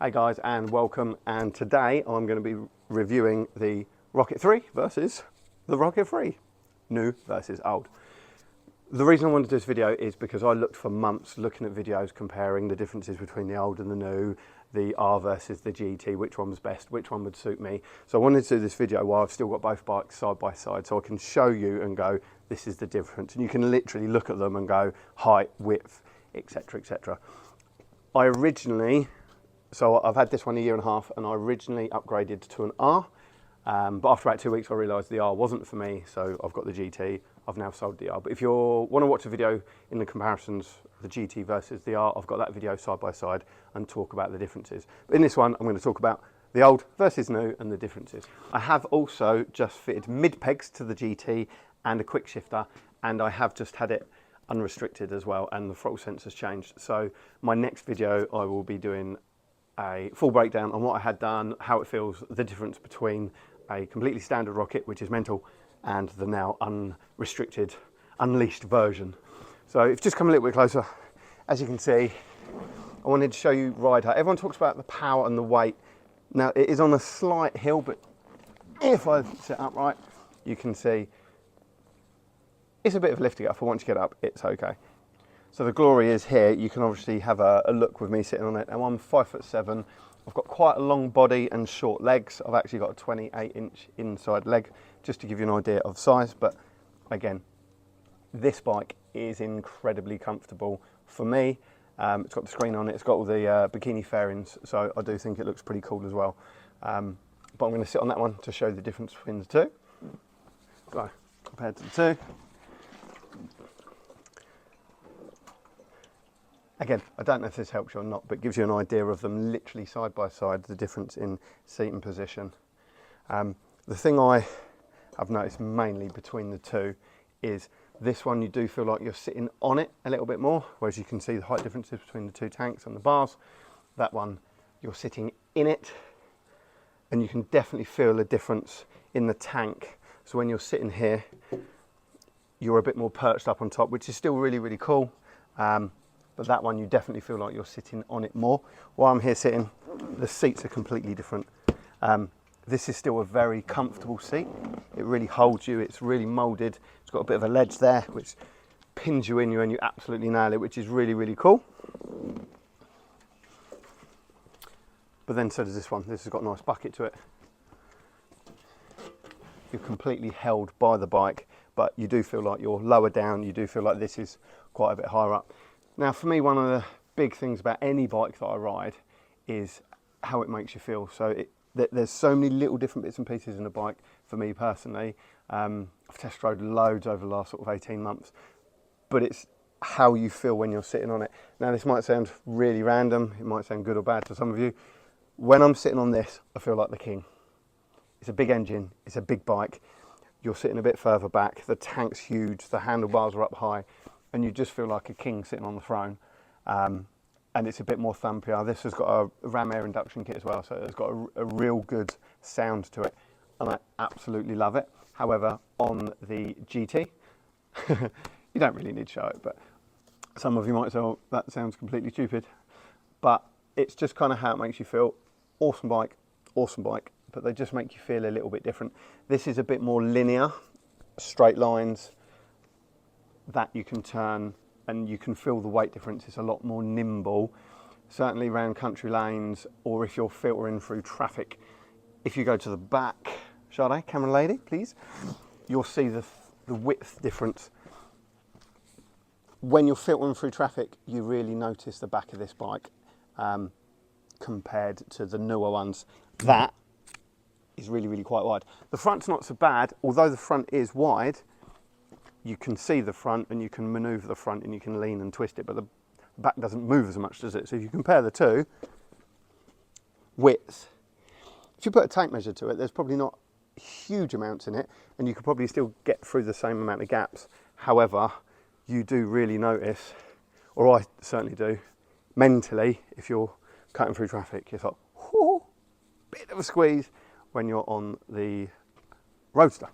Hey guys, and welcome, and today I'm going to be reviewing the Rocket 3 versus the Rocket 3, new versus old. The reason I wanted to do this video is because I looked for months looking at videos comparing the differences between the old and the new, the R versus the GT, which one was best, which one would suit me. So I wanted to do this video while I've still got both bikes side by side so I can show you and go, this is the difference. And you can literally look at them and go height, width, etc, etc. So I've had this one a year and a half, and I originally upgraded to an R, but after about 2 weeks I realised the R wasn't for me, so I've got the GT. I've now sold the R. But if you want to watch a video in the comparisons, the GT versus the R, I've got that video side by side and talk about the differences. But in this one, I'm going to talk about the old versus new and the differences. I have also just fitted mid pegs to the GT and a quick shifter, and I have just had it unrestricted as well, and the throttle sensor's changed. So my next video, I will be doing a full breakdown on what I had done, how it feels, the difference between a completely standard Rocket, which is mental, and the now unrestricted, unleashed version. So if you just come a little bit closer, as you can see, I wanted to show you ride height. Everyone talks about the power and the weight. Now it is on a slight hill, but if I sit upright, you can see it's a bit of a lift to get up, but once you get up, it's okay. So the glory is here. You can obviously have a look with me sitting on it. Now I'm 5'7". I've got quite a long body and short legs. I've actually got a 28-inch inside leg, just to give you an idea of size. But again, this bike is incredibly comfortable for me. It's got the screen on it. It's got all the bikini fairings, so I do think it looks pretty cool as well. But I'm going to sit on that one to show the difference between the two. So compared to the two. Again, I don't know if this helps you or not, but gives you an idea of them literally side by side, the difference in seat and position. The thing I have noticed mainly between the two is this one you do feel like you're sitting on it a little bit more, whereas you can see the height differences between the two tanks and the bars. That one, you're sitting in it, and you can definitely feel a difference in the tank. So when you're sitting here, you're a bit more perched up on top, which is still really, really cool. But that one, you definitely feel like you're sitting on it more. While I'm here sitting, the seats are completely different. This is still a very comfortable seat. It really holds you, it's really moulded. It's got a bit of a ledge there, which pins you in you and you absolutely nail it, which is really, really cool. But then so does this one. This has got a nice bucket to it. You're completely held by the bike, but you do feel like you're lower down. You do feel like this is quite a bit higher up. Now for me, one of the big things about any bike that I ride is how it makes you feel. So there's so many little different bits and pieces in a bike for me personally. I've test rode loads over the last sort of 18 months, but it's how you feel when you're sitting on it. Now this might sound really random, it might sound good or bad to some of you. When I'm sitting on this, I feel like the king. It's a big engine, it's a big bike. You're sitting a bit further back, the tank's huge, the handlebars are up high, and you just feel like a king sitting on the throne. And it's a bit more thumpier. This has got a ram air induction kit as well, so it's got a real good sound to it, and I absolutely love it. However, on the GT, you don't really need to show it, but some of you might say, oh, that sounds completely stupid. But it's just kind of how it makes you feel. Awesome bike, but they just make you feel a little bit different. This is a bit more linear, straight lines, that you can turn and you can feel the weight difference. It's a lot more nimble, certainly around country lanes, or if you're filtering through traffic. If you go to the back, Sade, camera lady, please, you'll see the width difference. When you're filtering through traffic, you really notice the back of this bike compared to the newer ones. That is really, really quite wide. The front's not so bad, although the front is wide. You can see the front and you can maneuver the front and you can lean and twist it, but the back doesn't move as much, does it? So if you compare the two, width, if you put a tape measure to it, there's probably not huge amounts in it, and you could probably still get through the same amount of gaps. However, you do really notice, or I certainly do, mentally, if you're cutting through traffic, it's like, whoo, bit of a squeeze when you're on the Roadster.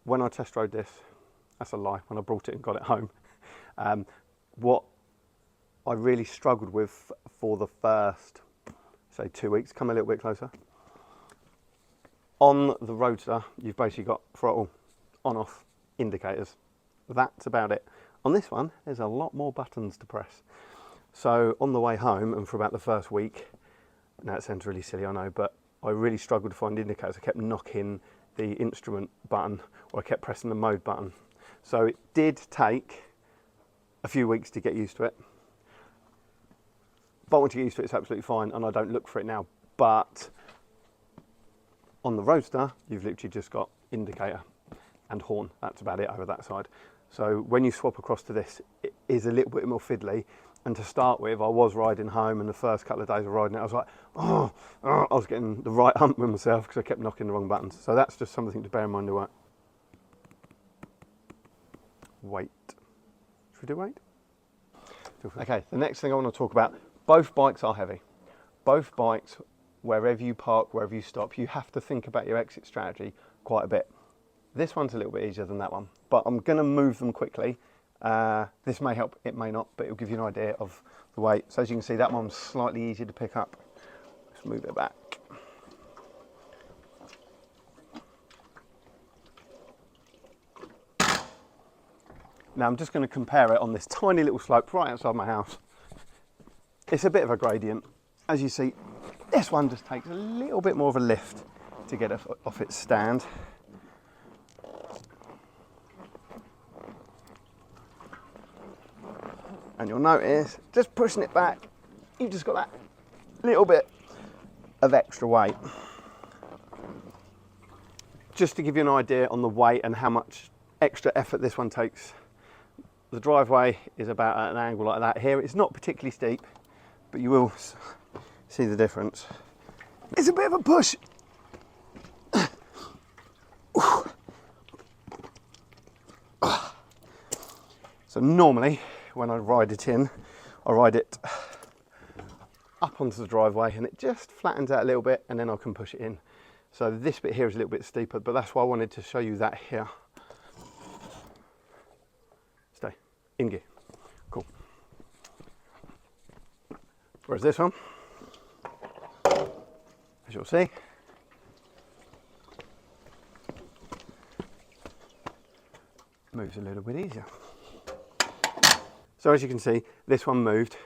When I test rode this, that's a lie, when I brought it and got it home, what I really struggled with for the first say 2 weeks. Come a little bit closer. On the Roadster, you've basically got throttle, on-off, indicators. That's about it. On this one, there's a lot more buttons to press. So on the way home, and for about the first week, now it sounds really silly, I know, but I really struggled to find indicators. I kept knocking the instrument button, or I kept pressing the mode button. So it did take a few weeks to get used to it. But once you get used to it, it's absolutely fine, and I don't look for it now. But on the Roadster, you've literally just got indicator and horn. That's about it over that side. So when you swap across to this, it is a little bit more fiddly. And to start with, I was riding home, and the first couple of days of riding it, I was like, oh, I was getting the right hump with myself because I kept knocking the wrong buttons. So that's just something to bear in mind. Weight. Should we do weight? Okay, the next thing I want to talk about, both bikes are heavy. Both bikes, wherever you park, wherever you stop, you have to think about your exit strategy quite a bit. This one's a little bit easier than that one, but I'm going to move them quickly. This may help, it may not, but it'll give you an idea of the weight. So as you can see, that one's slightly easier to pick up. Let's move it back. Now I'm just going to compare it on this tiny little slope right outside my house. It's a bit of a gradient. As you see, this one just takes a little bit more of a lift to get it off its stand. And you'll notice, just pushing it back, you've just got that little bit of extra weight. Just to give you an idea on the weight and how much extra effort this one takes, the driveway is about at an angle like that here. It's not particularly steep, but you will see the difference. It's a bit of a push. So normally, when I ride it in, I ride it up onto the driveway and it just flattens out a little bit, and then I can push it in. So this bit here is a little bit steeper, but that's why I wanted to show you that here. Stay in gear. Cool. Whereas this one, as you'll see, moves a little bit easier. So as you can see, this one moved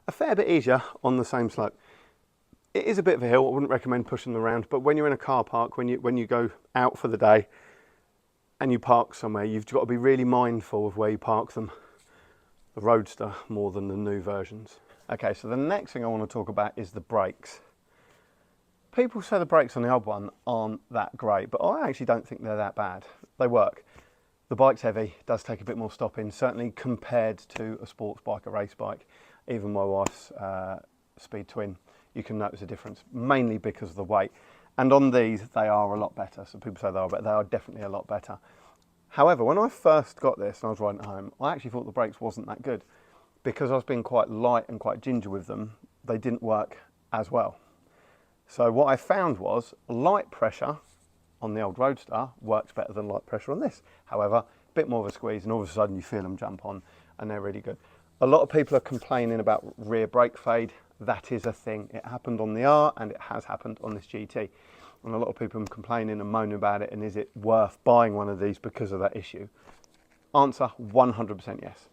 a fair bit easier on the same slope. It is a bit of a hill. I wouldn't recommend pushing them around, but when you're in a car park, when you go out for the day and you park somewhere, you've got to be really mindful of where you park them. The Roadster more than the new versions. Okay, so the next thing I want to talk about is the brakes. People say the brakes on the old one aren't that great, but I actually don't think they're that bad. They work. The bike's heavy, does take a bit more stopping, certainly compared to a sports bike, a race bike. Even my wife's Speed Twin, you can notice a difference, mainly because of the weight. And on these, they are a lot better. So people say they are, but they are definitely a lot better. However, when I first got this and I was riding at home, I actually thought the brakes wasn't that good. Because I was being quite light and quite ginger with them, they didn't work as well. So what I found was light pressure on the old Roadster works better than light pressure on this. However, a bit more of a squeeze and all of a sudden you feel them jump on and they're really good. A lot of people are complaining about rear brake fade. That is a thing. It happened on the R and it has happened on this GT. And a lot of people are complaining and moaning about it, and is it worth buying one of these because of that issue? Answer, 100% yes.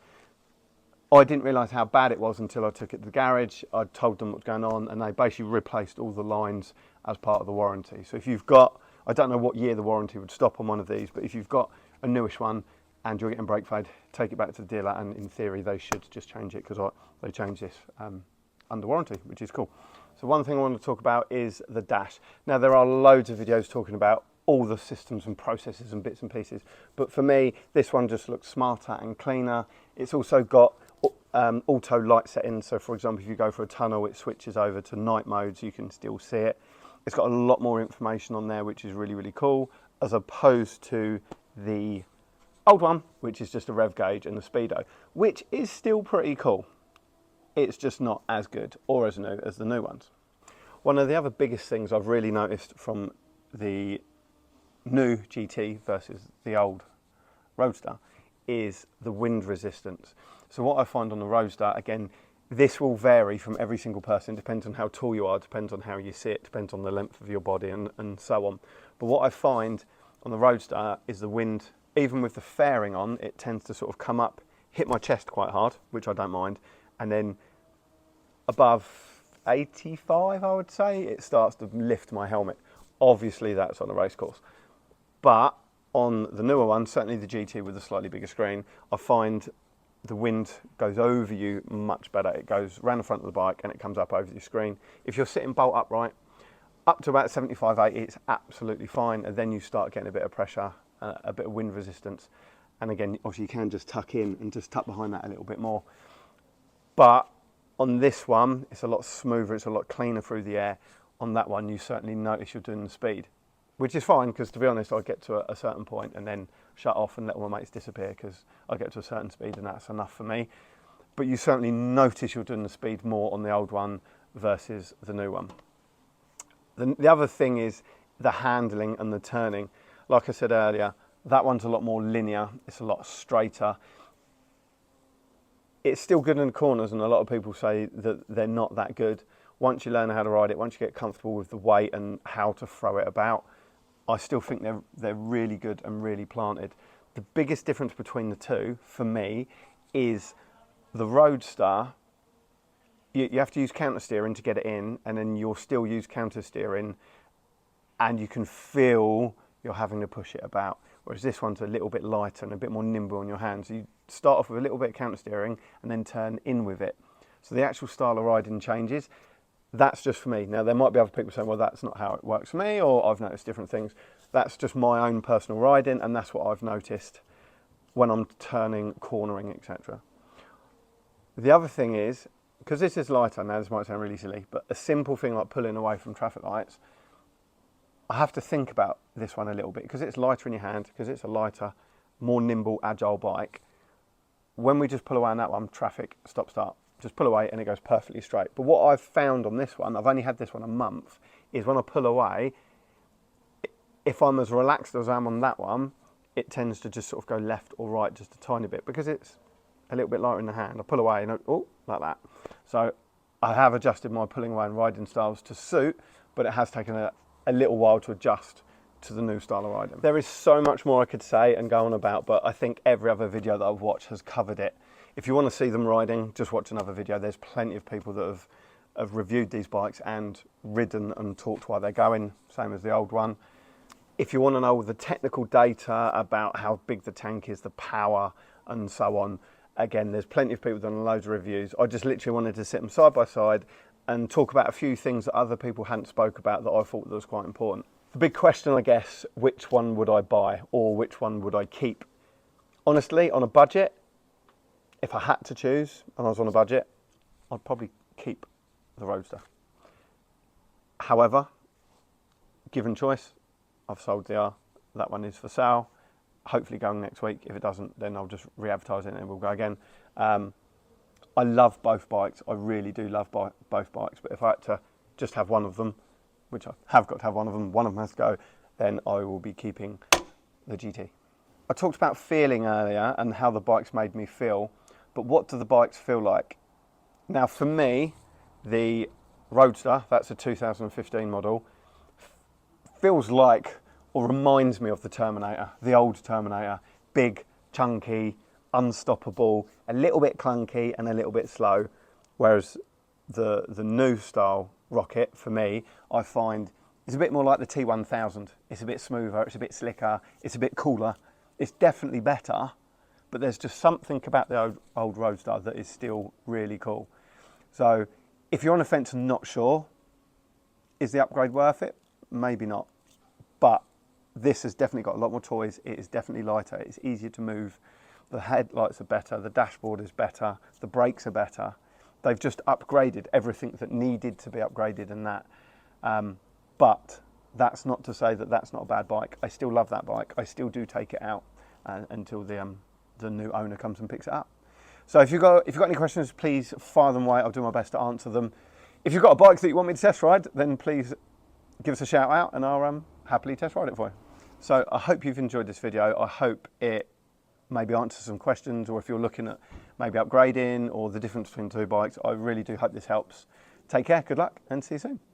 I didn't realise how bad it was until I took it to the garage. I told them what's going on and they basically replaced all the lines as part of the warranty. So if you've got, I don't know what year the warranty would stop on one of these, but if you've got a newish one and you're getting brake fade, take it back to the dealer, and in theory they should just change it, because they changed this under warranty, which is cool. So one thing I want to talk about is the dash. Now there are loads of videos talking about all the systems and processes and bits and pieces, but for me this one just looks smarter and cleaner. It's also got auto light settings, so for example if you go for a tunnel it switches over to night mode so you can still see it. It's got a lot more information on there, which is really, really cool, as opposed to the old one, which is just a rev gauge and the speedo, which is still pretty cool. It's just not as good or as new as the new ones. One of the other biggest things I've really noticed from the new GT versus the old Roadster is the wind resistance. So what I find on the Roadster, again, This will vary from every single person. It depends on how tall you are, depends on how you sit, depends on the length of your body and so on. But what I find on the Roadster is the wind, even with the fairing on, it tends to sort of come up, hit my chest quite hard, which I don't mind, and then above 85, I would say, it starts to lift my helmet. Obviously that's on a race course. But on the newer one, certainly the GT with a slightly bigger screen, I find the wind goes over you much better. It goes around the front of the bike and it comes up over your screen. If you're sitting bolt upright, up to about 75, 80, it's absolutely fine. And then you start getting a bit of pressure, a bit of wind resistance. And again, obviously you can just tuck in and just tuck behind that a little bit more. But on this one, it's a lot smoother, it's a lot cleaner through the air. On that one, you certainly notice you're doing the speed, which is fine, because to be honest, I get to a certain point and then shut off and let all my mates disappear, because I get to a certain speed and that's enough for me. But you certainly notice you're doing the speed more on the old one versus the new one. The other thing is the handling and the turning. Like I said earlier, that one's a lot more linear, it's a lot straighter. It's still good in the corners, and a lot of people say that they're not that good. Once you learn how to ride it, once you get comfortable with the weight and how to throw it about, I still think they're really good and really planted. The biggest difference between the two, for me, is the Roadster, you have to use counter steering to get it in, and then you'll still use counter steering, and you can feel you're having to push it about. Whereas this one's a little bit lighter and a bit more nimble on your hands. So you start off with a little bit of counter steering and then turn in with it. So the actual style of riding changes. That's just for me. Now, there might be other people saying, well, that's not how it works for me, or I've noticed different things. That's just my own personal riding, and that's what I've noticed when I'm turning, cornering, etc. The other thing is, because this is lighter, now this might sound really silly, but a simple thing like pulling away from traffic lights, I have to think about this one a little bit, because it's lighter in your hand, because it's a lighter, more nimble, agile bike. When we just pull away on that one, traffic, stop, start. Just pull away and it goes perfectly straight. But what I've found on this one, I've only had this one a month, is when I pull away, if I'm as relaxed as I am on that one, it tends to just sort of go left or right just a tiny bit, because it's a little bit lighter in the hand. I pull away and oh, like that. So I have adjusted my pulling away and riding styles to suit, but it has taken a little while to adjust to the new style of riding. There is so much more I could say and go on about, but I think every other video that I've watched has covered it. If you want to see them riding, just watch another video. There's plenty of people that have reviewed these bikes and ridden and talked while they're going, same as the old one. If you want to know the technical data about how big the tank is, the power and so on, again, there's plenty of people done loads of reviews. I just literally wanted to sit them side by side and talk about a few things that other people hadn't spoke about that I thought that was quite important. The big question, I guess, which one would I buy or which one would I keep? Honestly, on a budget, if I had to choose and I was on a budget, I'd probably keep the Roadster. However, given choice, I've sold the R. That one is for sale. Hopefully going next week. If it doesn't, then I'll just re-advertise it and we'll go again. I love both bikes. I really do love both bikes. But if I had to just have one of them, which I have got to have one of them has to go, then I will be keeping the GT. I talked about feeling earlier and how the bikes made me feel, but what do the bikes feel like? Now for me, the Roadster, that's a 2015 model, feels like or reminds me of the Terminator, the old Terminator. Big, chunky, unstoppable, a little bit clunky and a little bit slow. Whereas the new style rocket, for me, I find is a bit more like the T1000. It's a bit smoother, it's a bit slicker, it's a bit cooler. It's definitely better, but there's just something about the old Roadster that is still really cool. So if you're on the fence and not sure, is the upgrade worth it? Maybe not. But this has definitely got a lot more toys. It is definitely lighter. It's easier to move. The headlights are better. The dashboard is better. The brakes are better. They've just upgraded everything that needed to be upgraded in that. But that's not to say that that's not a bad bike. I still love that bike. I still do take it out until the new owner comes and picks it up. So if you've got any questions, please fire them away. I'll do my best to answer them. If you've got a bike that you want me to test ride, then please give us a shout out and I'll happily test ride it for you. So I hope you've enjoyed this video. I hope it maybe answer some questions, or if you're looking at maybe upgrading or the difference between two bikes. I really do hope this helps. Take care, good luck, and see you soon.